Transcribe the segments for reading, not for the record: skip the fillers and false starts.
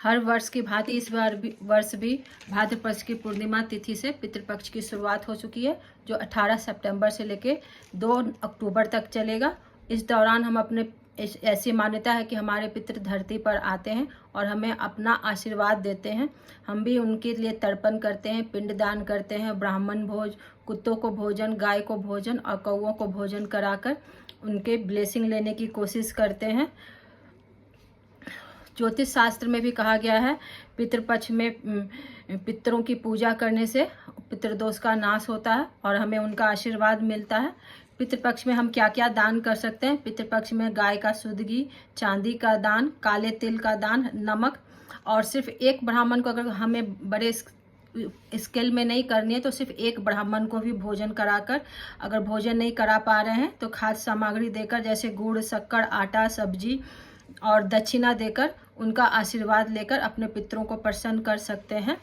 हर वर्ष की भांति इस वर्ष भी भाद्रपद की पूर्णिमा तिथि से पितृपक्ष की शुरुआत हो चुकी है, जो 18 सितंबर से लेकर 2 अक्टूबर तक चलेगा। इस दौरान हम अपने ऐसी मान्यता है कि हमारे पितृ धरती पर आते हैं और हमें अपना आशीर्वाद देते हैं। हम भी उनके लिए तर्पण करते हैं, पिंडदान करते हैं, ब्राह्मण भोज, कुत्तों को भोजन, गाय को भोजन और कौओं को भोजन कराकर उनके ब्लेसिंग लेने की कोशिश करते हैं। ज्योतिष शास्त्र में भी कहा गया है पितृपक्ष में पितरों की पूजा करने से पितृदोष का नाश होता है और हमें उनका आशीर्वाद मिलता है। पितृपक्ष में हम क्या क्या दान कर सकते हैं? पितृपक्ष में गाय का शुद्ध घी, चांदी का दान, काले तिल का दान, नमक, और सिर्फ एक ब्राह्मण को, अगर हमें बड़े स्केल में नहीं करनी है तो सिर्फ एक ब्राह्मण को भी भोजन कराकर, अगर भोजन नहीं करा पा रहे हैं तो खाद्य सामग्री देकर, जैसे गुड़, शक्कर, आटा, सब्जी और दक्षिणा देकर उनका आशीर्वाद लेकर अपने पितरों को प्रसन्न कर सकते हैं।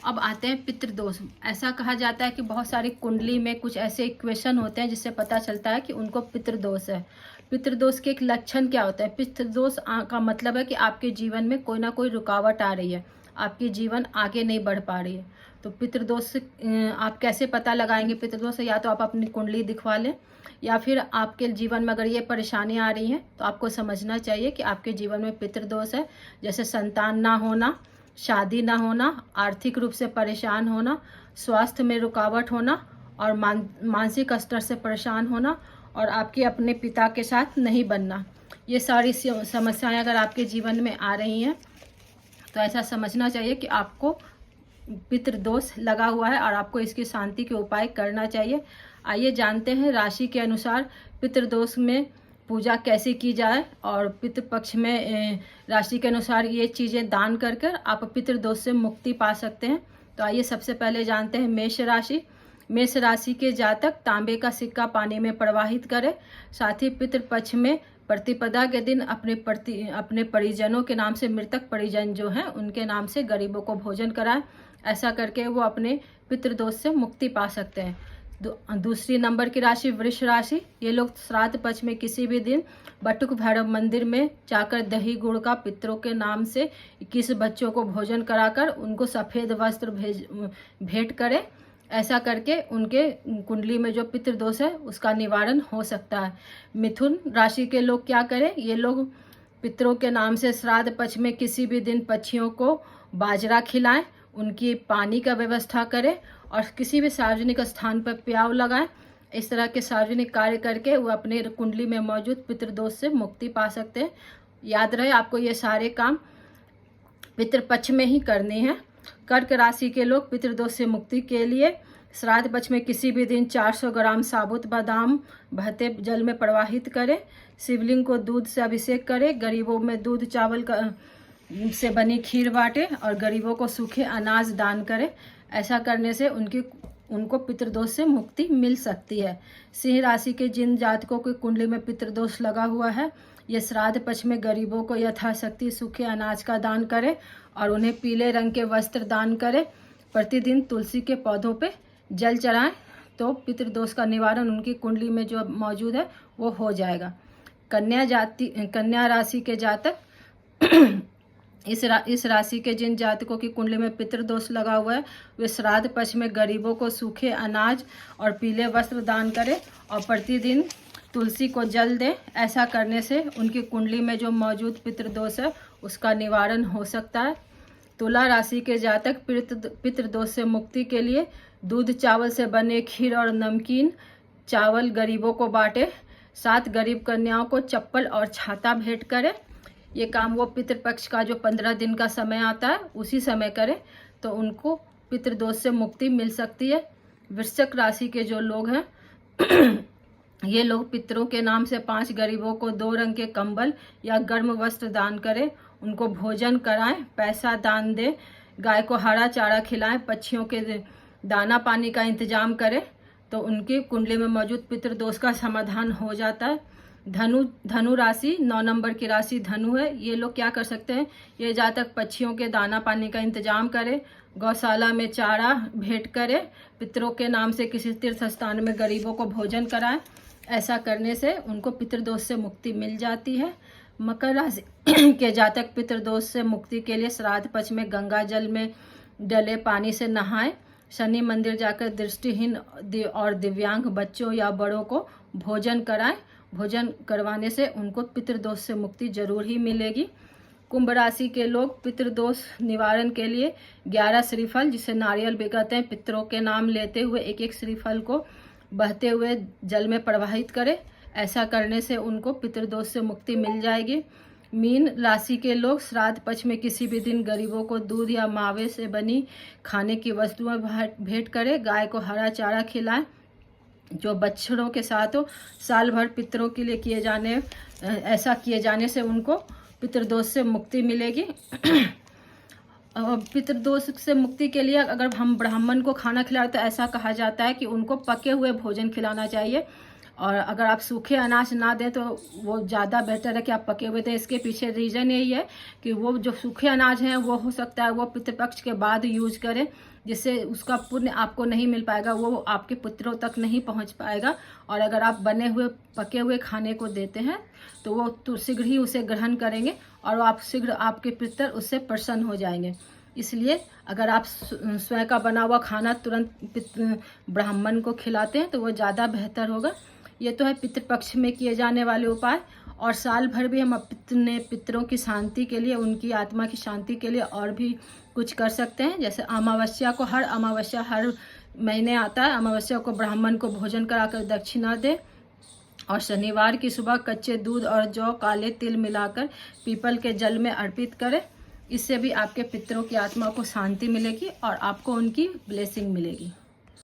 अब आते हैं पितृदोष। ऐसा कहा जाता है कि बहुत सारी कुंडली में कुछ ऐसे इक्वेशन होते हैं जिससे पता चलता है कि उनको पितृदोष है। पितृदोष के एक लक्षण क्या होता है? पितृदोष का मतलब है कि आपके जीवन में कोई ना कोई रुकावट आ रही है, आपकी जीवन आगे नहीं बढ़ पा रही है। तो पितृदोष आप कैसे पता लगाएंगे पितृदोष? या तो आप अपनी कुंडली दिखवा लें, या फिर आपके जीवन में अगर ये परेशानी आ रही है तो आपको समझना चाहिए कि आपके जीवन में पितृदोष है। जैसे संतान ना होना, शादी ना होना, आर्थिक रूप से परेशान होना, स्वास्थ्य में रुकावट होना और मानसिक स्तर से परेशान होना और आपके अपने पिता के साथ नहीं बनना। ये सारी समस्याएं अगर आपके जीवन में आ रही हैं तो ऐसा समझना चाहिए कि आपको पितृदोष लगा हुआ है और आपको इसकी शांति के उपाय करना चाहिए। आइए जानते हैं राशि के अनुसार पितृदोष में पूजा कैसे की जाए और पितृपक्ष में राशि के अनुसार ये चीज़ें दान कर कर आप पितृदोष से मुक्ति पा सकते हैं। तो आइए सबसे पहले जानते हैं मेष राशि। मेष राशि के जातक तांबे का सिक्का पानी में प्रवाहित करें। साथ ही पितृपक्ष में प्रतिपदा के दिन अपने परिजनों के नाम से, मृतक परिजन जो हैं उनके नाम से गरीबों को भोजन कराएं। ऐसा करके वो अपने पितृदोष से मुक्ति पा सकते हैं। दूसरी नंबर की राशि वृष राशि। ये लोग श्राद्ध पक्ष में किसी भी दिन बटुक भैरव मंदिर में जाकर दही गुड़ का पितरों के नाम से 21 बच्चों को भोजन कराकर उनको सफ़ेद वस्त्र भेंट करें। ऐसा करके उनके कुंडली में जो पितृदोष है उसका निवारण हो सकता है। मिथुन राशि के लोग क्या करें? ये लोग पितरों के नाम से श्राद्ध पक्ष में किसी भी दिन पक्षियों को बाजरा खिलाएं, उनकी पानी का व्यवस्था करें और किसी भी सार्वजनिक स्थान पर प्याव लगाएं। इस तरह के सार्वजनिक कार्य करके वो अपने कुंडली में मौजूद पितृदोष से मुक्ति पा सकते हैं। याद रहे आपको ये सारे काम पितृपक्ष में ही करने हैं। कर्क राशि के लोग पितृदोष से मुक्ति के लिए श्राद्ध पक्ष में किसी भी दिन 400 ग्राम साबुत बादाम बहते जल में प्रवाहित करें। शिवलिंग को दूध से अभिषेक करें। गरीबों में दूध चावल से बनी खीर बांटे और गरीबों को सूखे अनाज दान करें। ऐसा करने से उनको पितृदोष से मुक्ति मिल सकती है। सिंह राशि के जिन जातकों की कुंडली में पितृदोष लगा हुआ है, ये श्राद्ध पक्ष में गरीबों को यथाशक्ति सूखे अनाज का दान करें और उन्हें पीले रंग के वस्त्र दान करें। प्रतिदिन तुलसी के पौधों पे जल चढ़ाएं तो पितृदोष का निवारण उनकी कुंडली में जो मौजूद है वो हो जाएगा। कन्या राशि के जातक इस राशि के जिन जातकों की कुंडली में पितृदोष लगा हुआ है, वे श्राद्ध पक्ष में गरीबों को सूखे अनाज और पीले वस्त्र दान करें और प्रतिदिन तुलसी को जल दें। ऐसा करने से उनकी कुंडली में जो मौजूद पितृदोष है उसका निवारण हो सकता है। तुला राशि के जातक पितृदोष से मुक्ति के लिए दूध चावल से बने खीर और नमकीन चावल गरीबों को बांटे। 7 गरीब कन्याओं को चप्पल और छाता भेंट करें। ये काम वो पितृपक्ष का जो 15 दिन का समय आता है उसी समय करें तो उनको पितृदोष से मुक्ति मिल सकती है। वृश्चिक राशि के जो लोग हैं ये लोग पितरों के नाम से 5 गरीबों को 2 रंग के कंबल या गर्म वस्त्र दान करें, उनको भोजन कराएं, पैसा दान दें, गाय को हरा चारा खिलाएं, पक्षियों के दाना पानी का इंतजाम करें तो उनकी कुंडली में मौजूद पितृदोष का समाधान हो जाता है। धनु राशि 9 नंबर की राशि धनु है। ये लोग क्या कर सकते हैं? ये जातक पक्षियों के दाना पानी का इंतजाम करें, गौशाला में चारा भेंट करें, पितरों के नाम से किसी तीर्थ स्थान में गरीबों को भोजन कराएं। ऐसा करने से उनको पितृदोष से मुक्ति मिल जाती है। मकर राशि के जातक पितृदोष से मुक्ति के लिए श्राद्ध पक्ष में गंगा जल में डले पानी से नहाएं। शनि मंदिर जाकर दृष्टिहीन और दिव्यांग बच्चों या बड़ों को भोजन कराएं। भोजन करवाने से उनको पितृदोष से मुक्ति जरूर ही मिलेगी। कुंभ राशि के लोग पितृदोष निवारण के लिए 11 श्रीफल, जिसे नारियल भी कहते हैं, पितरों के नाम लेते हुए एक एक श्रीफल को बहते हुए जल में प्रवाहित करें। ऐसा करने से उनको पितृदोष से मुक्ति मिल जाएगी। मीन राशि के लोग श्राद्ध पक्ष में किसी भी दिन गरीबों को दूध या मावे से बनी खाने की वस्तुएं भेंट करें। गाय को हरा चारा खिलाएं जो बछड़ों के साथ हो। साल भर पितरों के लिए ऐसा किए जाने से उनको पितृदोष से मुक्ति मिलेगी। पितृदोष से मुक्ति के लिए अगर हम ब्राह्मण को खाना खिलाएं तो ऐसा कहा जाता है कि उनको पके हुए भोजन खिलाना चाहिए, और अगर आप सूखे अनाज ना दें तो वो ज़्यादा बेहतर है कि आप पके हुए दें। इसके पीछे रीज़न यही है कि वो जो सूखे अनाज हैं वो हो सकता है वो पितृपक्ष के बाद यूज करें, जिससे उसका पुण्य आपको नहीं मिल पाएगा, वो आपके पुत्रों तक नहीं पहुंच पाएगा। और अगर आप बने हुए पके हुए खाने को देते हैं तो वो तो शीघ्र ही उसे ग्रहण करेंगे और आप शीघ्र आपके पितर उससे प्रसन्न हो जाएंगे। इसलिए अगर आप स्वयं का बना हुआ खाना तुरंत ब्राह्मण को खिलाते हैं तो वो ज़्यादा बेहतर होगा। ये तो है पितृपक्ष में किए जाने वाले उपाय। और साल भर भी हम अपने पितरों की शांति के लिए, उनकी आत्मा की शांति के लिए और भी कुछ कर सकते हैं। जैसे अमावस्या को, हर अमावस्या हर महीने आता है, अमावस्या को ब्राह्मण को भोजन कराकर दक्षिणा दे। और शनिवार की सुबह कच्चे दूध और जौ, काले तिल मिलाकर पीपल के जल में अर्पित करें। इससे भी आपके पितरों की आत्मा को शांति मिलेगी और आपको उनकी ब्लेसिंग मिलेगी।